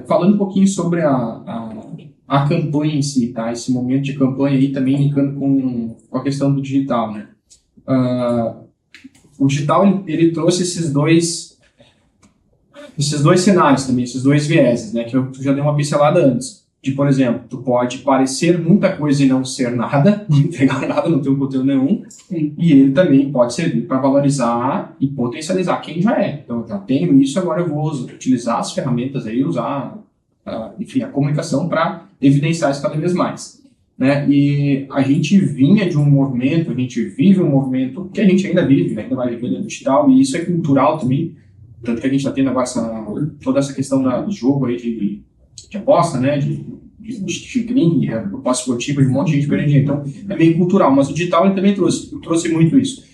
Falando um pouquinho sobre a campanha em si, tá? Esse momento de campanha aí também linkando com a questão do digital, né? O digital, ele trouxe esses dois cenários também, esses dois vieses, né? Que eu já dei uma pincelada antes. De, por exemplo, tu pode parecer muita coisa e não ser nada, não entregar nada, não ter um conteúdo nenhum. Sim. E ele também pode servir para valorizar e potencializar quem já é. Então, eu já tenho isso, agora eu vou utilizar as ferramentas aí, usar, enfim, a comunicação para evidenciar isso cada vez mais. Né? E a gente vinha de um movimento, a gente vive um movimento que a gente ainda vive, né? Ainda vai viver no digital, e isso é cultural também. Tanto que a gente está tendo agora toda essa questão do jogo aí de aposta, né, de crime, de aposta esportiva, de um monte de gente perdendo dinheiro. Então, é meio cultural, mas o digital ele também trouxe muito isso.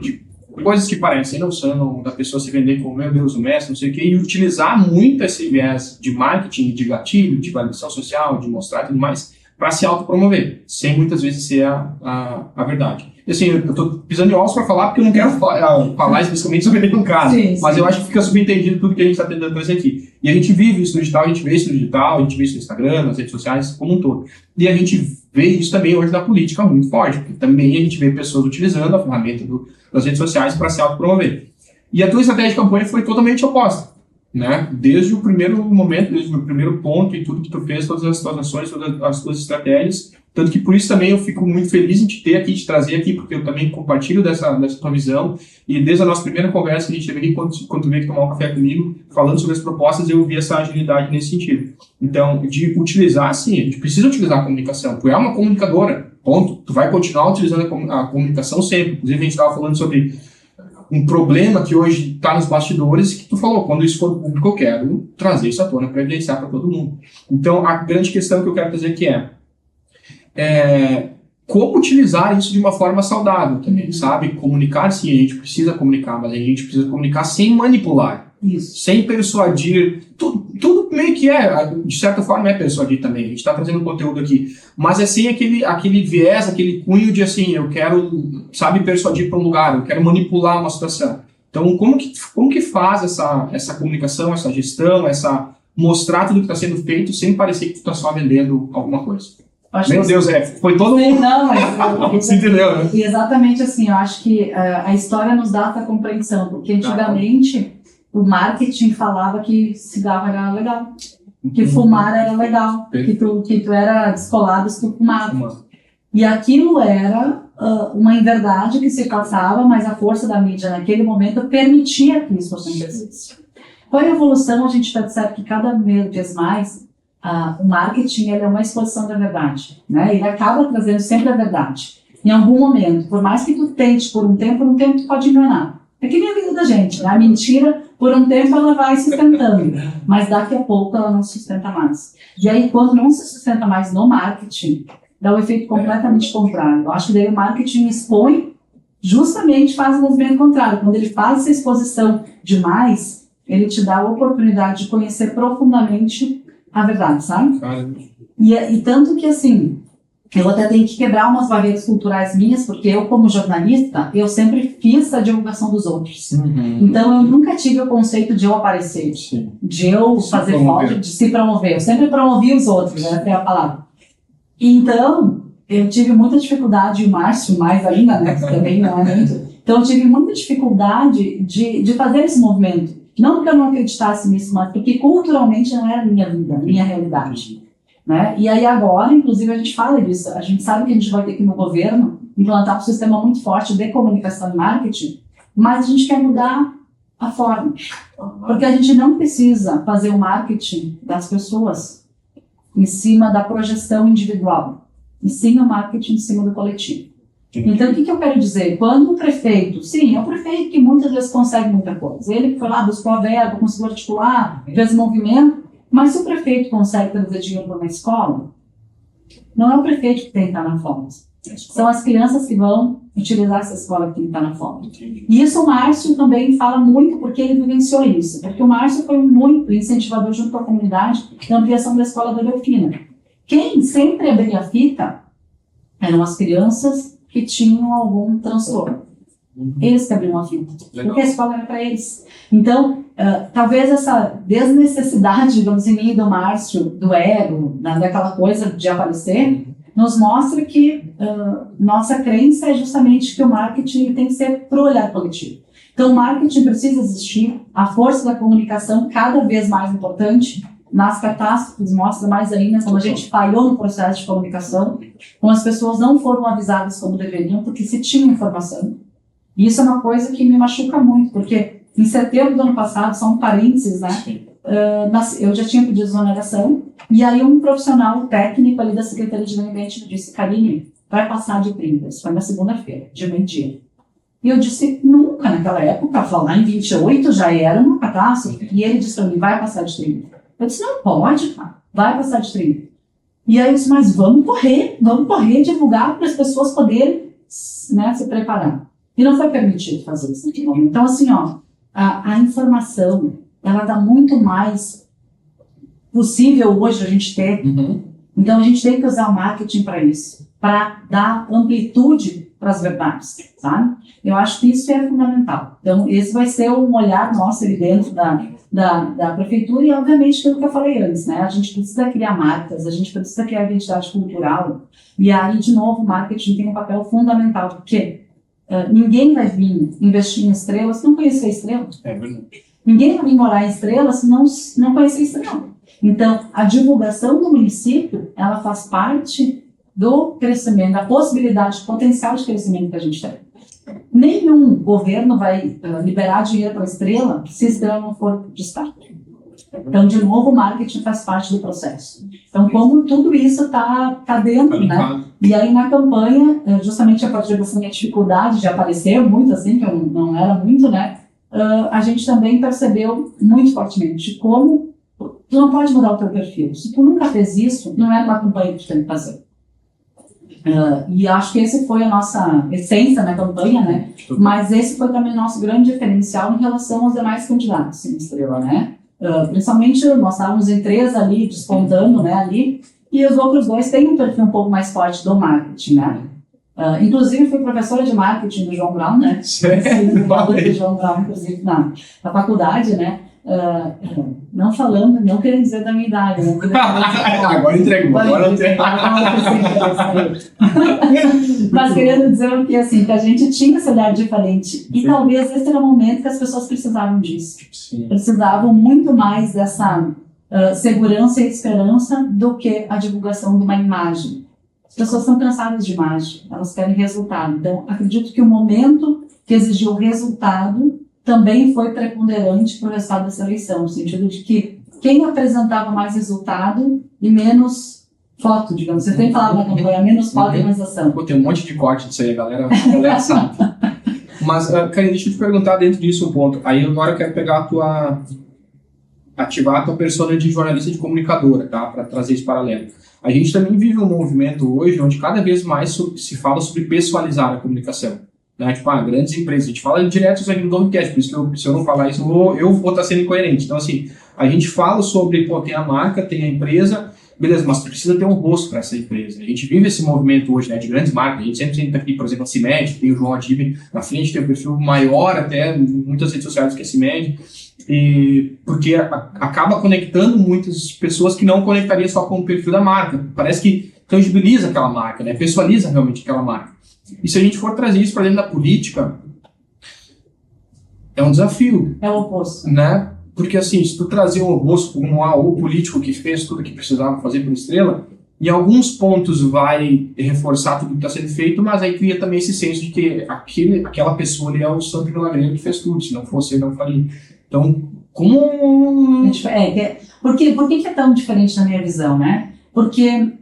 De coisas que parecem não são, da pessoa se vender como, meu Deus, o Messi, não sei o quê, e utilizar muito esse viés de marketing, de gatilho, de validação social, de mostrar e tudo mais, para se autopromover, sem muitas vezes ser a verdade. E assim, eu tô pisando em ovos para falar porque eu não quero falar especificamente sobre nenhum caso, mas eu acho que fica subentendido tudo que a gente está tentando trazer aqui. E a gente vive isso no digital, a gente vê isso no digital, a gente vê isso no Instagram, nas redes sociais, como um todo. E a gente vê isso também hoje na política muito forte, porque também a gente vê pessoas utilizando a ferramenta das redes sociais para se autopromover. E a tua estratégia de campanha foi totalmente oposta. Né? Desde o primeiro momento, desde o primeiro ponto e tudo que tu fez, todas as tuas ações, todas as tuas estratégias, tanto que por isso também eu fico muito feliz em te ter aqui, te trazer aqui, porque eu também compartilho dessa tua visão, e desde a nossa primeira conversa que a gente teve aqui, quando tu veio tomar um café comigo, falando sobre as propostas, eu vi essa agilidade nesse sentido. Então, de utilizar, sim, a gente precisa utilizar a comunicação, tu é uma comunicadora, ponto, tu vai continuar utilizando a comunicação sempre, inclusive a gente estava falando sobre um problema que hoje está nos bastidores, que tu falou, quando isso for público eu quero trazer isso à tona para evidenciar para todo mundo. Então, a grande questão que eu quero trazer aqui é como utilizar isso de uma forma saudável também, sabe? Comunicar, sim, a gente precisa comunicar, mas a gente precisa comunicar sem manipular. Isso. Sem persuadir, tudo meio que de certa forma é persuadir também, a gente está trazendo conteúdo aqui, mas é sem aquele viés, aquele cunho de assim, eu quero, sabe, persuadir para um lugar, eu quero manipular uma situação. Então, como que faz essa comunicação, essa gestão, mostrar tudo que está sendo feito sem parecer que tu está só vendendo alguma coisa? Meu Deus, foi todo mundo. Não, mas você entendeu, né? Exatamente assim, eu acho que a história nos dá essa compreensão, porque antigamente o marketing falava que cigarro era legal, que fumar era legal, que tu era descolado se tu fumava. E aquilo era uma inverdade que se passava, mas a força da mídia naquele momento permitia que isso acontecesse. Com a evolução, a gente percebe que cada vez mais o marketing ele é uma exposição da verdade, né? Ele acaba trazendo sempre a verdade. Em algum momento, por mais que tu tente por um tempo tu pode enganar. É que nem a vida da gente, né? A mentira, por um tempo ela vai sustentando, mas daqui a pouco ela não sustenta mais. E aí, quando não se sustenta mais no marketing, dá um efeito completamente contrário. Eu acho que daí o marketing expõe, justamente faz o movimento contrário. Quando ele faz essa exposição demais, ele te dá a oportunidade de conhecer profundamente a verdade, sabe? E tanto que, assim, eu até tenho que quebrar umas barreiras culturais minhas, porque eu, como jornalista, eu sempre fiz a divulgação dos outros. Então, eu nunca tive o conceito de eu aparecer, de eu fazer foto, de se promover. Eu sempre promovi os outros, essa é a palavra. Então, eu tive muita dificuldade, e o Márcio mais ainda, né, que também não é muito. Então, eu tive muita dificuldade de fazer esse movimento. Não porque eu não acreditasse nisso, mas porque culturalmente não era a minha vida, a minha realidade. Né? E aí agora, inclusive, a gente fala disso. A gente sabe que a gente vai ter que no governo implantar um sistema muito forte de comunicação e marketing, mas a gente quer mudar a forma. Porque a gente não precisa fazer o marketing das pessoas em cima da projeção individual, e sim o marketing em cima do coletivo. Então, o que eu quero dizer? Quando o prefeito, sim, é o prefeito que muitas vezes consegue muita coisa. Ele que foi lá, buscou a verba, conseguiu articular, fez movimento. Mas se o prefeito consegue trazer dinheiro para uma escola, não é o prefeito que tem que estar na foto. São as crianças que vão utilizar essa escola que tem que estar na foto. E isso o Márcio também fala muito, porque ele vivenciou isso. Porque o Márcio foi muito incentivador junto com a comunidade da ampliação da escola da Delfina. Quem sempre abria a fita eram as crianças que tinham algum transtorno. Eles que abriam a fila. Porque a escola era para eles. Então, talvez essa desnecessidade, digamos assim, minha e do Márcio, do ego, daquela coisa de aparecer, nos mostra que nossa crença é justamente que o marketing tem que ser pro olhar coletivo. Então, o marketing precisa existir, a força da comunicação cada vez mais importante. Nas catástrofes mostra mais ainda como a gente falhou no processo de comunicação, como as pessoas não foram avisadas como deveriam, porque se tinha informação. E isso é uma coisa que me machuca muito, porque em setembro do ano passado, só um parênteses, né? Eu já tinha pedido exoneração, e aí um profissional técnico ali da Secretaria de Meio Ambiente me disse: Karine, vai passar de 30, isso foi na segunda-feira, de meio-dia. E eu disse: nunca naquela época, falar em 28 já era uma catástrofe. E ele disse para mim: vai passar de 30. Eu disse: não pode, cara, vai passar de 30. E aí eu disse: mas vamos correr, divulgar para as pessoas poderem, né, se preparar. E não foi permitido fazer isso. Então, assim, a informação, ela dá muito mais possível hoje a gente ter. Então, a gente tem que usar o marketing para isso, para dar amplitude para as verdades, sabe? Eu acho que isso é fundamental. Então, esse vai ser um olhar nosso ali dentro da prefeitura e, obviamente, aquilo que eu falei antes, né? A gente precisa criar marcas, a gente precisa criar identidade cultural. E aí, de novo, o marketing tem um papel fundamental, porque ninguém vai vir investir em estrelas se não conhecer a estrela. É verdade. Ninguém vai vir morar em estrela se não conhecer a estrela. Então, a divulgação do município, ela faz parte do crescimento, da possibilidade, potencial de crescimento que a gente tem. Nenhum governo vai liberar dinheiro para a estrela se a estrela não for destaque. Então, de novo, o marketing faz parte do processo. Então, como tudo isso está dentro, né? E aí, na campanha, justamente a partir dessa minha dificuldade de aparecer muito assim, que eu não era muito, né? A gente também percebeu muito fortemente como tu não pode mudar o teu perfil. Se tu nunca fez isso, não é uma campanha que tu tem que fazer. E acho que esse foi a nossa essência na campanha, né? Mas esse foi também o nosso grande diferencial em relação aos demais candidatos em estrela, né? Principalmente nós estávamos em 3 ali, despontando, né, ali, e os outros 2 têm um perfil um pouco mais forte do marketing, né? Inclusive, fui professora de marketing do João Brown, né? Do João Brown, inclusive, na faculdade, né? Não falando, não querendo dizer da minha idade. Né? Agora entregou, agora não tem. Mas querendo dizer que, assim, que a gente tinha esse olhar diferente. E talvez esse era o momento que as pessoas precisavam disso. Sim. Precisavam muito mais dessa segurança e esperança do que a divulgação de uma imagem. As pessoas estão cansadas de imagem, elas querem resultado. Então, acredito que o momento que exigiu resultado também foi preponderante para o resultado dessa eleição, no sentido de que quem apresentava mais resultado e menos foto, digamos. Você tem falado na campanha, menos foto e mais ação. Pô, tem um monte de corte disso aí, a galera sabe. Mas, Karine, deixa eu te perguntar dentro disso um ponto. Aí agora eu quero pegar ativar a tua persona de jornalista e de comunicadora, tá? Para trazer esse paralelo. A gente também vive um movimento hoje onde cada vez mais se fala sobre pessoalizar a comunicação. Né? Tipo, grandes empresas. A gente fala direto isso aqui no Domcast, por isso que se eu não falar isso, eu vou estar sendo incoerente. Então, assim, a gente fala sobre, tem a marca, tem a empresa, beleza, mas tu precisa ter um rosto para essa empresa. A gente vive esse movimento hoje, né, de grandes marcas. A gente sempre tem aqui, por exemplo, a CIMED, tem o João Adib na frente, tem um perfil maior até em muitas redes sociais que a CIMED, e porque acaba conectando muitas pessoas que não conectaria só com o perfil da marca. Parece que tangibiliza aquela marca, né, pessoaliza realmente aquela marca. E se a gente for trazer isso para dentro da política, é um desafio. É o oposto. Né? Porque, assim, se tu trazer um rosto como o político que fez tudo que precisava fazer por estrela, em alguns pontos vai reforçar tudo que está sendo feito, mas aí cria também esse senso de que aquela pessoa ali é o santo milagreiro que fez tudo, se não fosse ele não faria. Então, como... Por que é tão diferente na minha visão, né? Porque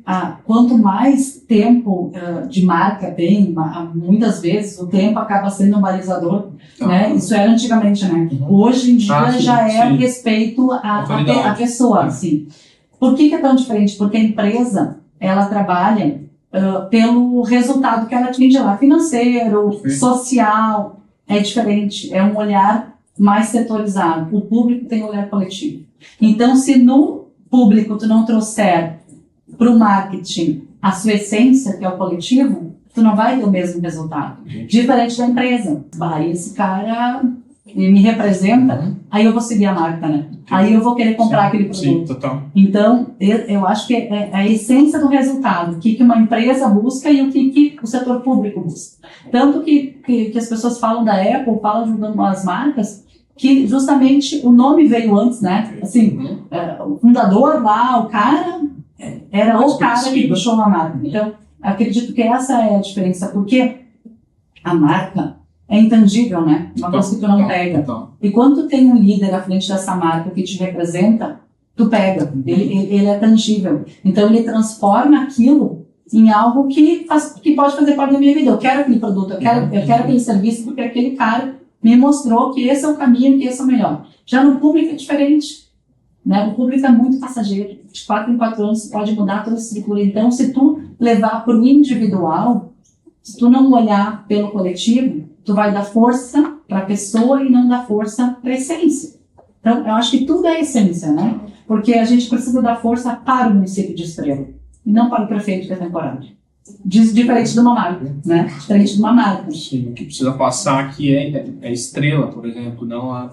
quanto mais tempo de marca tem, muitas vezes o tempo acaba sendo um balizador, né? Isso era antigamente, né? Hoje em dia já é respeito à pessoa, assim. Por que é tão diferente? Porque a empresa, ela trabalha pelo resultado que ela atinge lá, financeiro, social, é diferente, é um olhar mais setorizado. O público tem um olhar coletivo. Então, se no público tu não trouxer para o marketing a sua essência, que é o coletivo, tu não vai ter o mesmo resultado. Diferente da empresa. Esse cara me representa, aí eu vou seguir a marca, né? Aí eu vou querer comprar aquele produto. Sim, total. Então, eu acho que é a essência do resultado, o que uma empresa busca e o que o setor público busca. Tanto que as pessoas falam da Apple, falam julgando as marcas, que justamente o nome veio antes, né? Assim, o fundador lá, o cara, era o cara que puxou uma marca. Então, acredito que essa é a diferença, porque a marca é intangível, né? Uma coisa que tu não pega. E quando tu tem um líder à frente dessa marca que te representa, tu pega. Ele é tangível. Então, ele transforma aquilo em algo que pode fazer parte da minha vida. Eu quero aquele produto, eu quero aquele serviço, porque aquele cara me mostrou que esse é o caminho, que esse é o melhor. Já no público é diferente. Né? O público é muito passageiro. De 4 em 4 anos pode mudar toda a estrutura. Então, se tu levar para o individual, se tu não olhar pelo coletivo, tu vai dar força para a pessoa e não dar força para a essência. Então, eu acho que tudo é essência, né? Porque a gente precisa dar força para o município de Estrela e não para o prefeito que é temporário. Diferente de uma marca, né? Diferente de uma marca. Sim, o que precisa passar aqui é Estrela, por exemplo, não a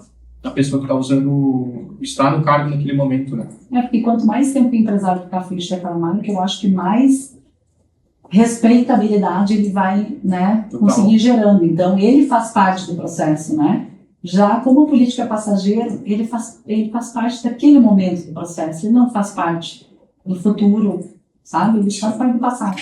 pessoa que está no cargo naquele momento, né? Porque quanto mais tempo o empresário ficar à frente daquela marca, eu acho que mais respeitabilidade ele vai, né, conseguir gerando. Então, ele faz parte do processo, né? Já como política passageiro, ele faz parte daquele momento do processo, ele não faz parte do futuro, sabe? Ele faz parte do passado.